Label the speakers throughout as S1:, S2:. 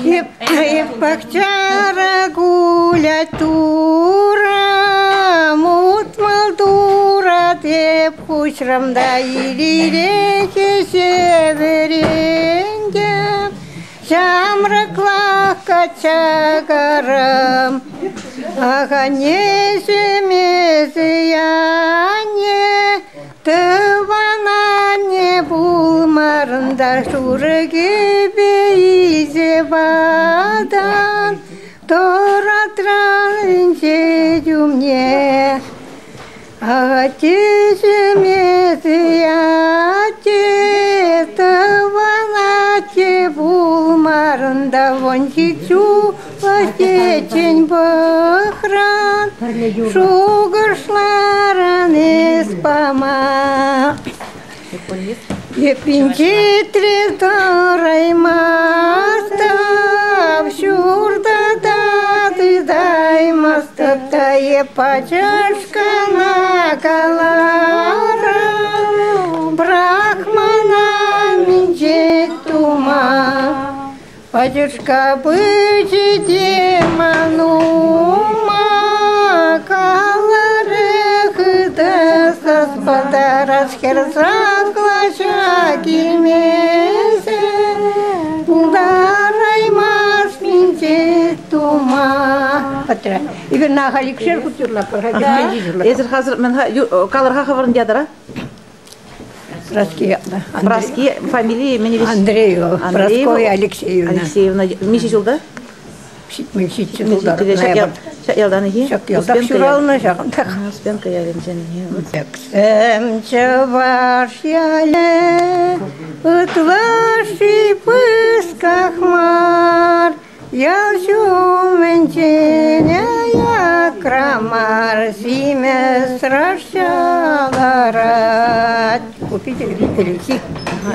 S1: И пахчара гулять тура, мутмал тура, те пучрам да или реки северенья, шамрак качагарам, агане семезияне, тывана не булмарында шурыге бейзе бадан, торатран инче юмне, ате семезияте, тывана те булмарында вончичу вастечень бахран, шугаршларан испама. Епинчитри второй мастав, шурда ты дай мастав, та епачашка на калара, брахмана минчетума, пачашка бычи деманума, каларех да саспадарас херсак лачаки месе, ударай мас минчетума. Ибн нахалик шер кутюрла парагда.
S2: Эзер хазыр мен каларга хабарын дядара?
S1: Праски,
S2: фамилия мене весь
S1: Андреева, Прасковья Алексеевна.
S2: Алексеевна, миссис жылда?
S1: Миссис жылда.
S2: Елдан еге?
S1: Шак шурална жағында.
S2: Успенка ялен
S1: Сәксем чаваш яле, ұтлаши пыскахмар, ялшу менченя якрамар, симе сращаларат. Купите перейти.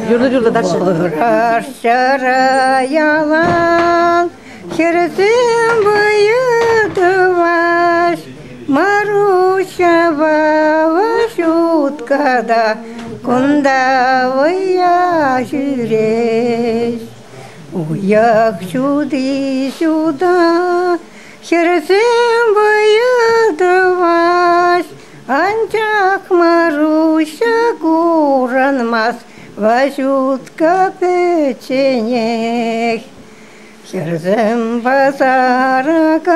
S2: Юрда дальше.
S1: Рашара ялан, херсем быйдываш, Маруся шуткада, кундавая жүреш. Уяк сюда, херсем быйдываш, анчак Маруся куранмас, вашутка печенех. Херсем базаракаш,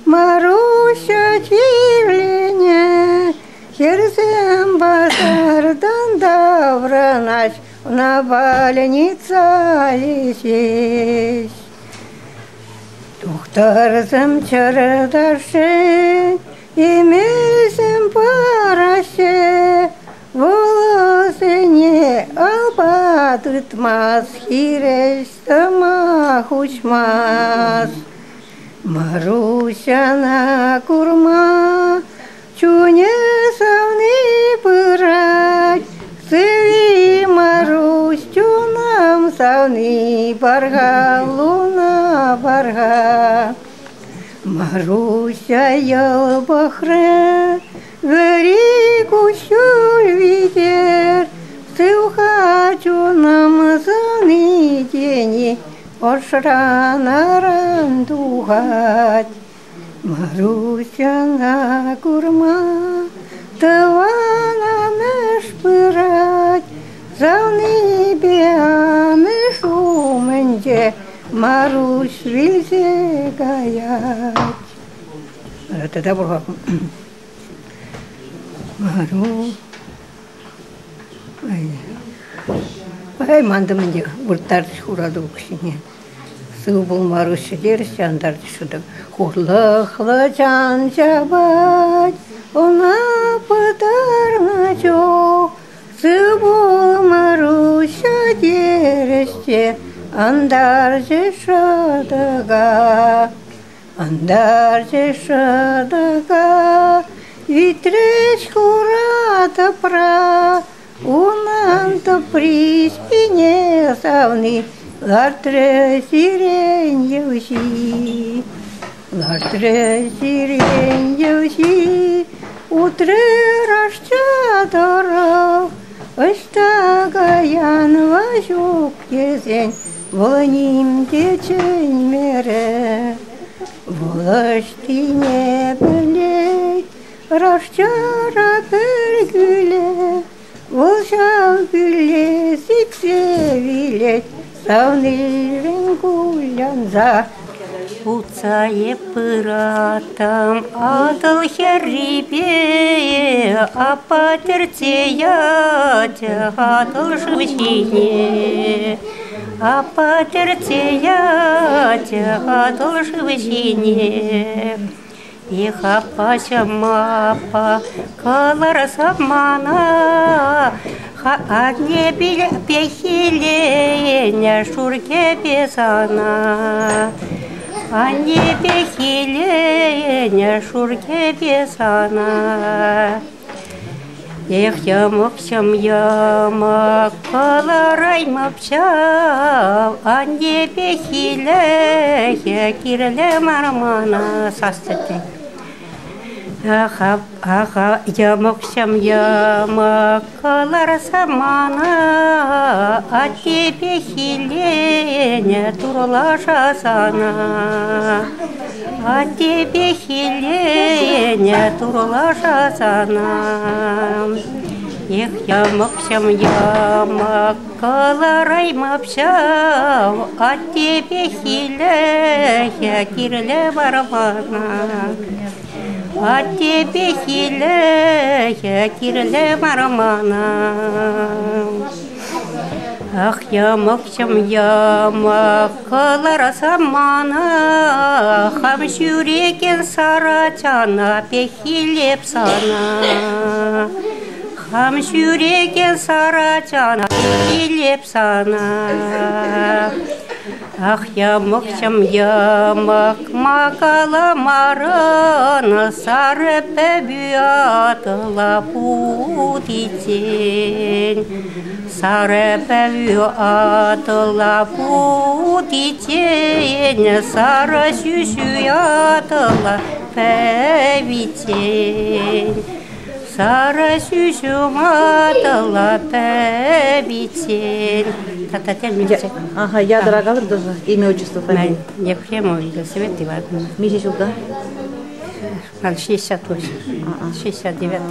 S1: Маруся чивлене, херсем базардан давранач, на больница лисесь. Тухтарзам чарадаше, имесем параще, волосы не албатыт мас, хиреш самахучмас. Маруся на курма, чуне савны пырать, сыви Марусь, чунам савны барга, луна барга. Маруся ел бахре, верику щуль ветер, сывха чунам савны тени, Ошрана рандухать, Маруся на курма, Тывана мешпырать, Завны беаны шуменде, Марусь вильзе гаять. Это добро. Мару. Ай, мандамынде уртарч хураду кшине. Субул Маруся дерси андарч шудак. Хурлахла чан чабать, она пытарна чо. Субул Маруся дерси андарч шадага. Андарч шадага. Витреч хурата пра. Унанто приспине савны, лартре сиреньевси, лартре сиреньевси, утре рашчадоров, Ыстагаян важук кезен, воланимде ченмере. Волаштине білей, рашчара бір гүле, волжал гүле сексевилет, саунырын гулянза. Уцае пыратам адыл херрибе, а потерцеять адыл живщине. А потерцеять адыл живщине. Их апача мапа калар самана, а не пехиле шурке бесана. А не пехиле шурке бесана. Эх, ямоксям ямак, каларай мапчав, а не пехиле кирле мармана састete. Аха, ямоксям ямак, калар самана, а тебе хиленя турлаша сана. А тебе хиленя турлаша сана. Эх, ямоксям ямак, каларай мапчав, а тебе хиленя кирле мармана. А тебе хиле кирле мармана. Ах, ямоксям ямак, калар самана, хам жүреген сарачана пехилеп сана. Хам жүреген сарачана пехилеп сана. Ах, ямоксям ямак, макала марана, сары пәбüатыла путитен. Сары пәбüатыла путитен, сары сүйсüятыла пәбитен. Сары сүйсüатыла пәбитен.
S2: Ага, я дорога, тоже имя, отчество, фамилия.
S1: Ефремова Елизавета Ивановна.
S2: Месяц жылда?
S1: 68, 69.